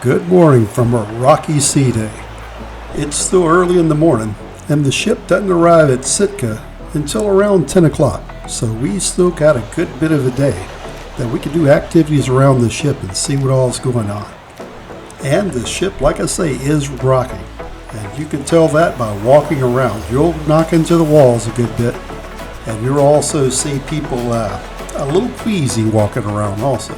Good morning from a rocky sea day. It's still early in the morning, and the ship doesn't arrive at Sitka until around 10 o'clock, so we still got a good bit of a day that we can do activities around the ship and see what all's going on. And the ship, like I say, is rocking, and you can tell that by walking around. You'll knock into the walls a good bit, and you'll also see people a little queasy walking around also.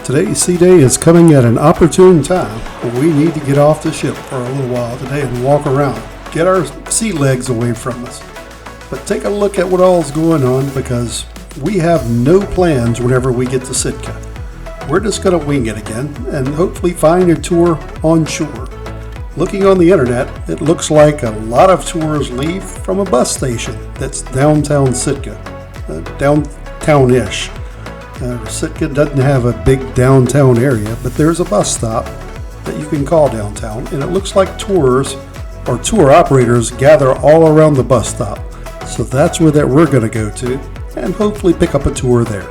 Today's sea day is coming at an opportune time when we need to get off the ship for a little while today and walk around, get our sea legs away from us. But take a look at what all's going on, because we have no plans whenever we get to Sitka. We're just going to wing it again and hopefully find a tour on shore. Looking on the internet, it looks like a lot of tours leave from a bus station that's downtown Sitka, downtown-ish. Sitka doesn't have a big downtown area, but there's a bus stop that you can call downtown, and it looks like tours or tour operators gather all around the bus stop. So that's where that we're going to go to and hopefully pick up a tour there.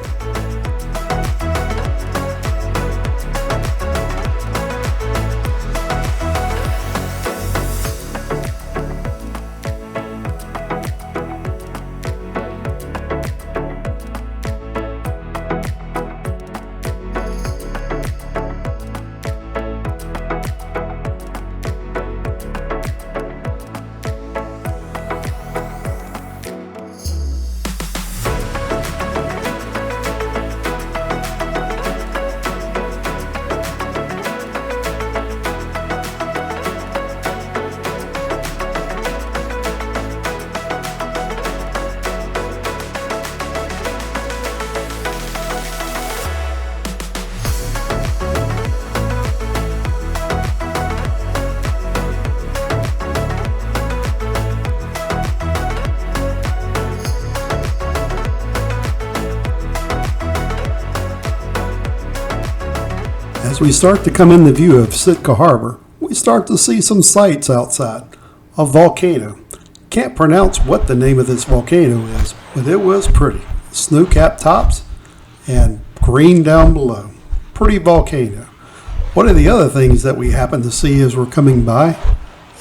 As we start to come in the view of Sitka Harbor, we start to see some sights outside. A volcano. Can't pronounce what the name of this volcano is, but it was pretty. Snow-capped tops and green down below. Pretty volcano. One of the other things that we happened to see as we're coming by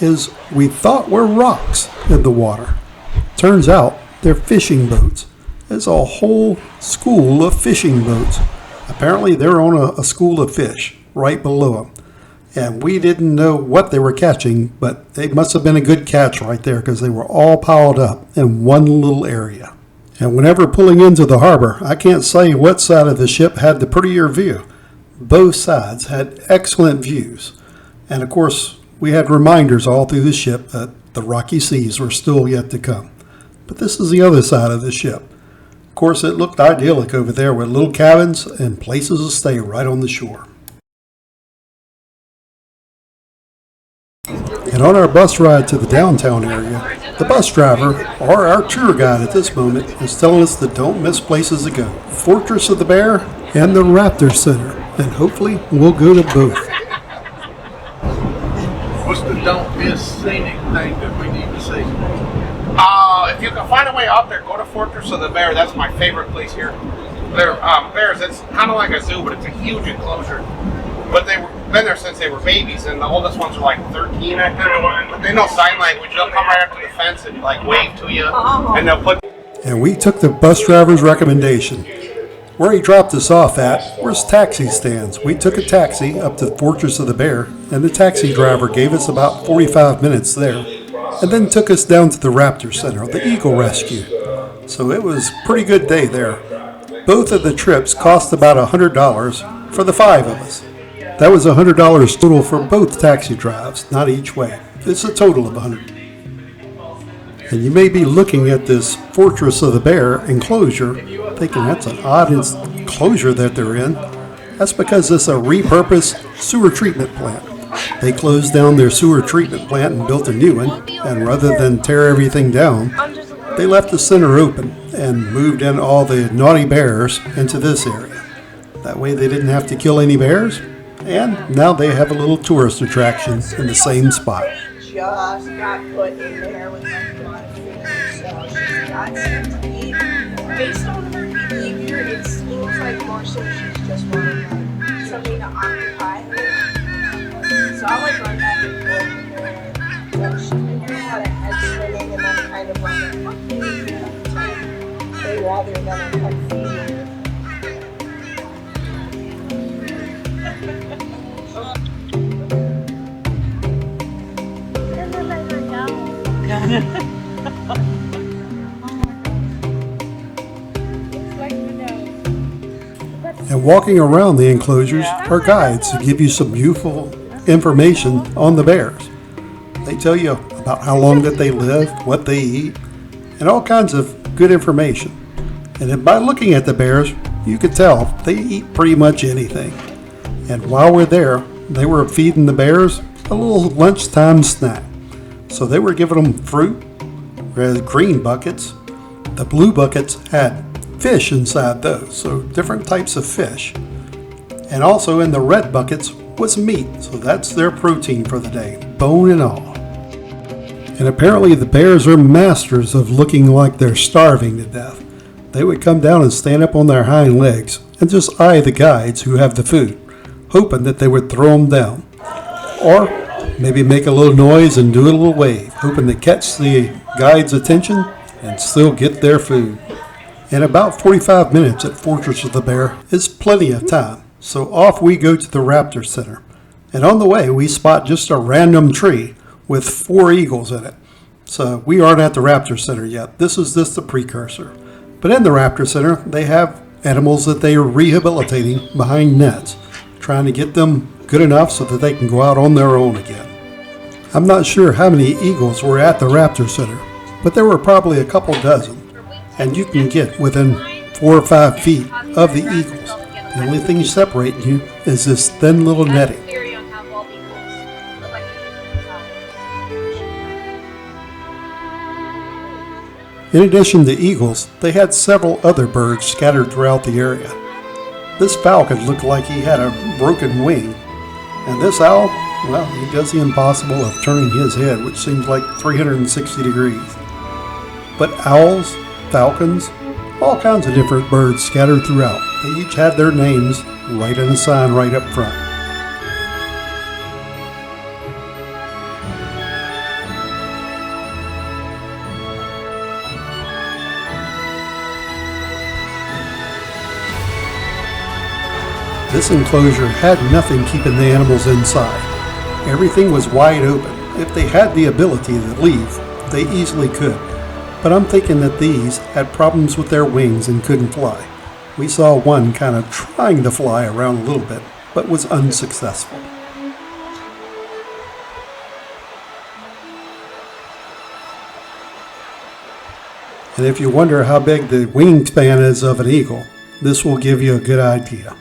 is we thought were rocks in the water. Turns out they're fishing boats. There's a whole school of fishing boats. Apparently they're on a school of fish right below them. And we didn't know what they were catching, but it must have been a good catch right there, because they were all piled up in one little area. And whenever pulling into the harbor, I can't say what side of the ship had the prettier view. Both sides had excellent views. And of course, we had reminders all through the ship that the rocky seas were still yet to come. But this is the other side of the ship. Of course, it looked idyllic over there with little cabins and places to stay right on the shore. And on our bus ride to the downtown area, the bus driver, or our tour guide at this moment, is telling us that don't miss places to go. Fortress of the Bear and the Raptor Center. And hopefully we'll go to both. What's the don't miss scenic thing that we need to see? If you can find a way out there, go to Fortress of the Bear. That's my favorite place here. They're bears. It's kind of like a zoo, but it's a huge enclosure. But they've been there since they were babies, and the oldest ones are like 13, I think. But they know sign language. They'll come right up to the fence and like wave to you, and they'll put. And we took the bus driver's recommendation. Where he dropped us off at was taxi stands. We took a taxi up to the Fortress of the Bear, and the taxi driver gave us about 45 minutes there, and then took us down to the Raptor Center, the Eagle Rescue. So it was a pretty good day there. Both of the trips cost about $100 for the 5 of us. That was $100 total for both taxi drives, not each way. It's a total of $100. And you may be looking at this Fortress of the Bear enclosure, thinking that's an odd enclosure that they're in. That's because it's a repurposed sewer treatment plant. They closed down their sewer treatment plant and built a new one, and rather than tear everything down, they left the center open and moved in all the naughty bears into this area. That way they didn't have to kill any bears, and now they have a little tourist attraction in the same spot. Just got put in there with my so she's got some teeth. Based on her behavior, it seems like more so she's just wanting to something to occupy. So I'll like run back and forth with her. Like she had a head swimming and then kind of like they rather than a head feeding. And walking around the enclosures are guides to give you some useful information on the bears. They tell you about how long that they live, what they eat, and all kinds of good information. And then by looking at the bears, you could tell they eat pretty much anything. And while we're there, they were feeding the bears a little lunchtime snack. So they were giving them fruit, whereas green buckets. The blue buckets had fish inside those, so different types of fish. And also in the red buckets was meat, so that's their protein for the day, bone and all. And apparently the bears are masters of looking like they're starving to death. They would come down and stand up on their hind legs and just eye the guides who have the food, hoping that they would throw them down. Or maybe make a little noise and do a little wave, hoping to catch the guide's attention and still get their food. And about 45 minutes at Fortress of the Bear is plenty of time, so off we go to the Raptor Center. And on the way we spot just a random tree with 4 eagles in it. So we aren't at the Raptor Center yet, this is just the precursor. But in the Raptor Center they have animals that they are rehabilitating behind nets, trying to get them good enough so that they can go out on their own again. I'm not sure how many eagles were at the Raptor Center, but there were probably a couple dozen. And you can get within 4 or 5 feet of the eagles. The only thing separating you is this thin little netting. In addition to eagles, they had several other birds scattered throughout the area. This falcon looked like he had a broken wing. And this owl, well, he does the impossible of turning his head, which seems like 360 degrees. But owls, falcons, all kinds of different birds scattered throughout. They each had their names right on a sign right up front. This enclosure had nothing keeping the animals inside. Everything was wide open. If they had the ability to leave, they easily could. But I'm thinking that these had problems with their wings and couldn't fly. We saw one kind of trying to fly around a little bit, but was unsuccessful. And if you wonder how big the wingspan is of an eagle, this will give you a good idea.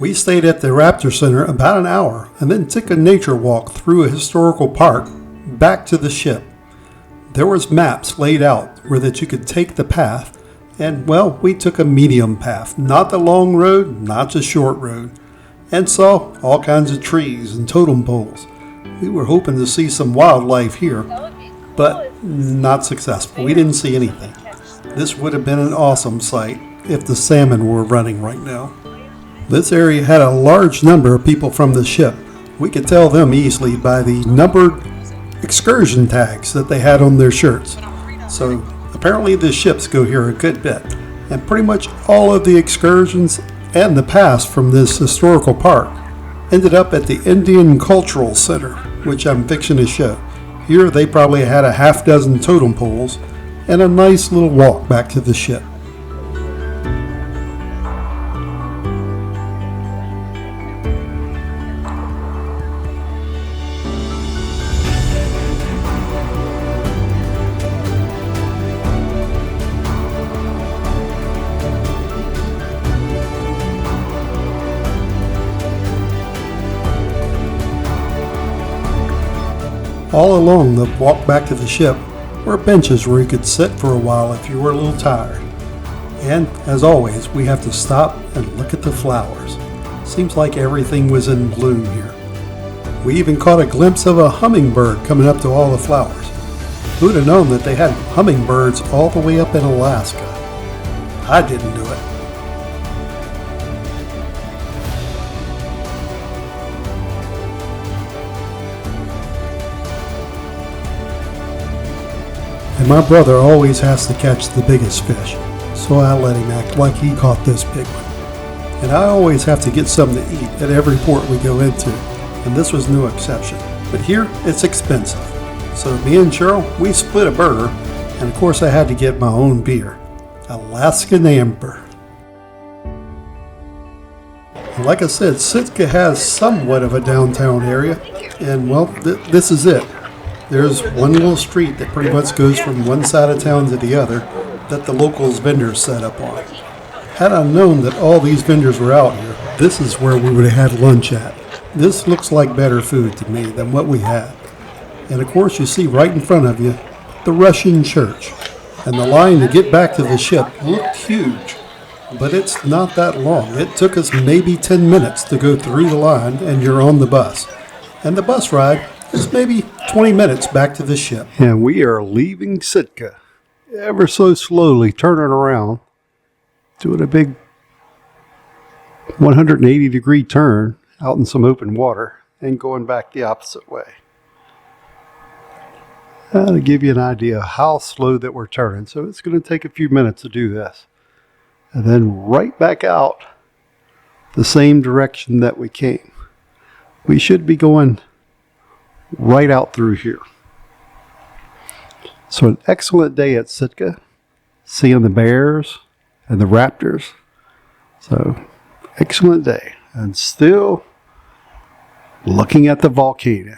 We stayed at the Raptor Center about an hour and then took a nature walk through a historical park back to the ship. There was maps laid out where that you could take the path, and well, we took a medium path, not the long road, not the short road, and saw all kinds of trees and totem poles. We were hoping to see some wildlife here, but not successful. We didn't see anything. This would have been an awesome sight if the salmon were running right now. This area had a large number of people from the ship. We could tell them easily by the numbered excursion tags that they had on their shirts. So apparently the ships go here a good bit, and pretty much all of the excursions and the pass from this historical park ended up at the Indian Cultural Center, which I'm fixing to show. Here they probably had a half dozen totem poles and a nice little walk back to the ship. All along the walk back to the ship were benches where you could sit for a while if you were a little tired. And as always, we have to stop and look at the flowers. Seems like everything was in bloom here. We even caught a glimpse of a hummingbird coming up to all the flowers. Who'd have known that they had hummingbirds all the way up in Alaska? I didn't do it. And my brother always has to catch the biggest fish, so I let him act like he caught this big one. And I always have to get something to eat at every port we go into, and this was no exception. But here, it's expensive. So me and Cheryl, we split a burger, and of course I had to get my own beer, Alaskan Amber. And like I said, Sitka has somewhat of a downtown area, and well, this is it. There's one little street that pretty much goes from one side of town to the other that the locals vendors set up on. Had I known that all these vendors were out here, this is where we would have had lunch at. This looks like better food to me than what we had. And of course you see right in front of you, the Russian church. And the line to get back to the ship looked huge. But it's not that long. It took us maybe 10 minutes to go through the line and you're on the bus. And the bus ride is maybe 20 minutes back to the ship. And we are leaving Sitka, ever so slowly turning around, doing a big 180-degree turn out in some open water and going back the opposite way. To give you an idea of how slow that we're turning. So it's going to take a few minutes to do this. And then right back out the same direction that we came. We should be going right out through here. So an excellent day at Sitka, seeing the bears and the raptors. So excellent day. And still looking at the volcano.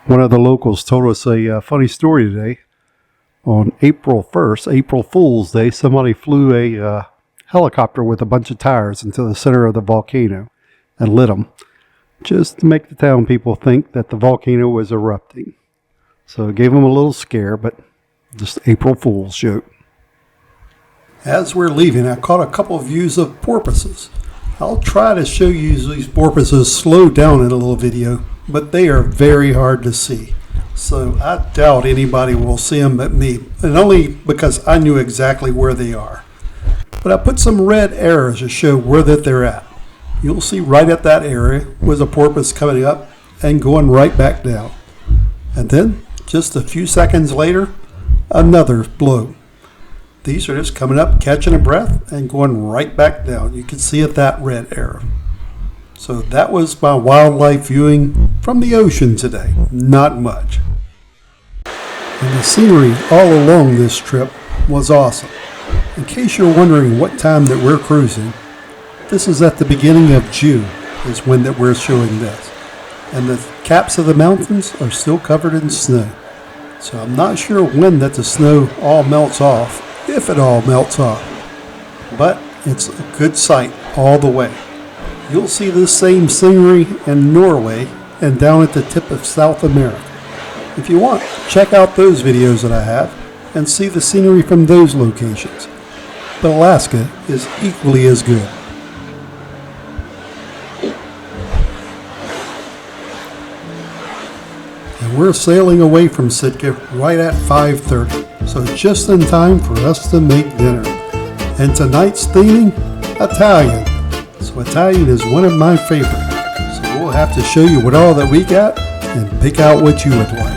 One of the locals told us a funny story today. On April 1st, April Fool's Day, somebody flew a helicopter with a bunch of tires into the center of the volcano and lit them, just to make the town people think that the volcano was erupting. So it gave them a little scare, but just April Fool's joke. As we're leaving, I caught a couple of views of porpoises. I'll try to show you these porpoises slowed down in a little video, but they are very hard to see. So I doubt anybody will see them but me, and only because I knew exactly where they are. But I put some red arrows to show where that they're at. You'll see right at that area was a porpoise coming up and going right back down. And then, just a few seconds later, another blow. These are just coming up, catching a breath, and going right back down. You can see it, that red arrow. So that was my wildlife viewing from the ocean today. Not much. And the scenery all along this trip was awesome. In case you're wondering what time that we're cruising, this is at the beginning of June is when that we're showing this. And the caps of the mountains are still covered in snow. So I'm not sure when that the snow all melts off, if it all melts off. But it's a good sight all the way. You'll see this same scenery in Norway and down at the tip of South America. If you want, check out those videos that I have and see the scenery from those locations. But Alaska is equally as good. And we're sailing away from Sitka right at 5:30, so just in time for us to make dinner. And tonight's theming, Italian. So Italian is one of my favorites. So we'll have to show you what all that we got and pick out what you would like.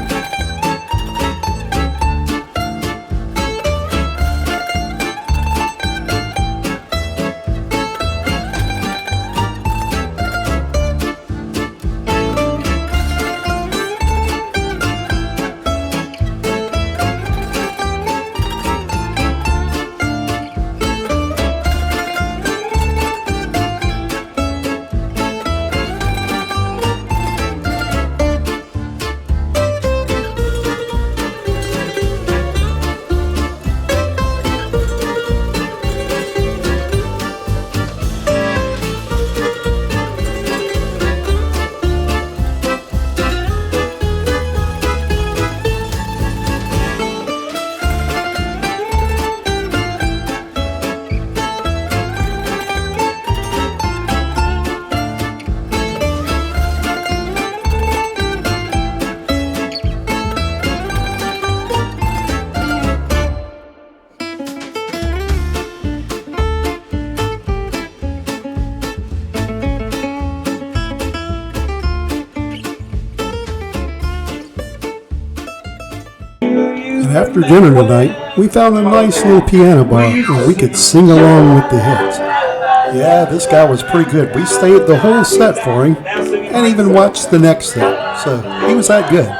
And after dinner tonight, we found a nice little piano bar where we could sing along with the hits. Yeah, this guy was pretty good. We stayed the whole set for him and even watched the next set. So he was that good.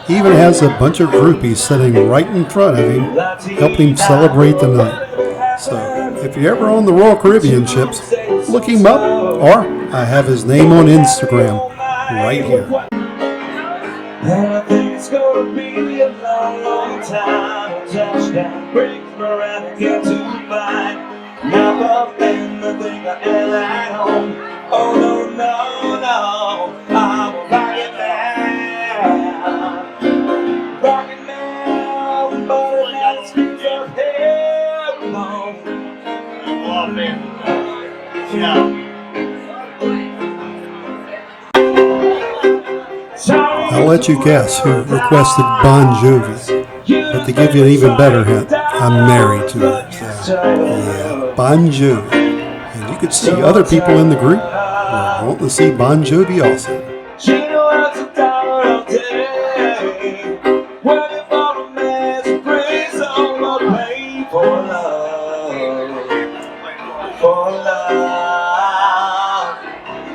He even has a bunch of groupies sitting right in front of him, helping him celebrate the night. So if you're ever on the Royal Caribbean ships, look him up, or I have his name on Instagram right here. And I think it's gonna be a long, long time. Touchdown, break around and get to mine. Knock off and I think I am at home. Oh no, no, no, I will rock it now. Rock it now, but it has to be your head alone. Love it. Yeah. I'll let you guess who requested Bon Jovi, but to give you an even better hint, I'm married to her. So, yeah, Bon Jovi. And you could see other people in the group were wanting to see Bon Jovi also. Juneau has $1 a day. Waiting for a man's praise on the pain for love. For love.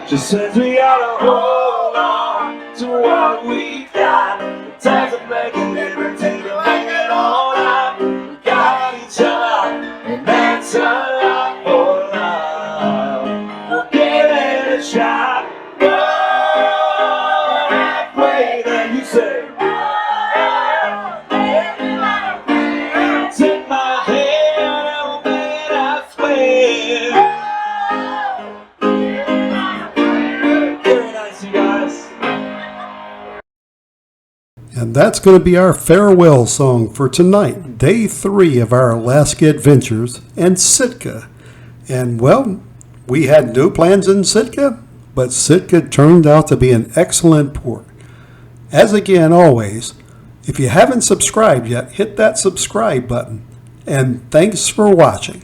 Just says we ought to hold on to what we got. The times of making liberty to make it all out. We got each other, and that's a lot for love. We'll give it a shot. Go halfway, then you say, take my hand, oh man, I swear. Very nice, you guys. And that's going to be our farewell song for tonight, day 3 of our Alaska adventures and Sitka. And well, we had no plans in Sitka, but Sitka turned out to be an excellent port. As again, always, if you haven't subscribed yet, hit that subscribe button. And thanks for watching.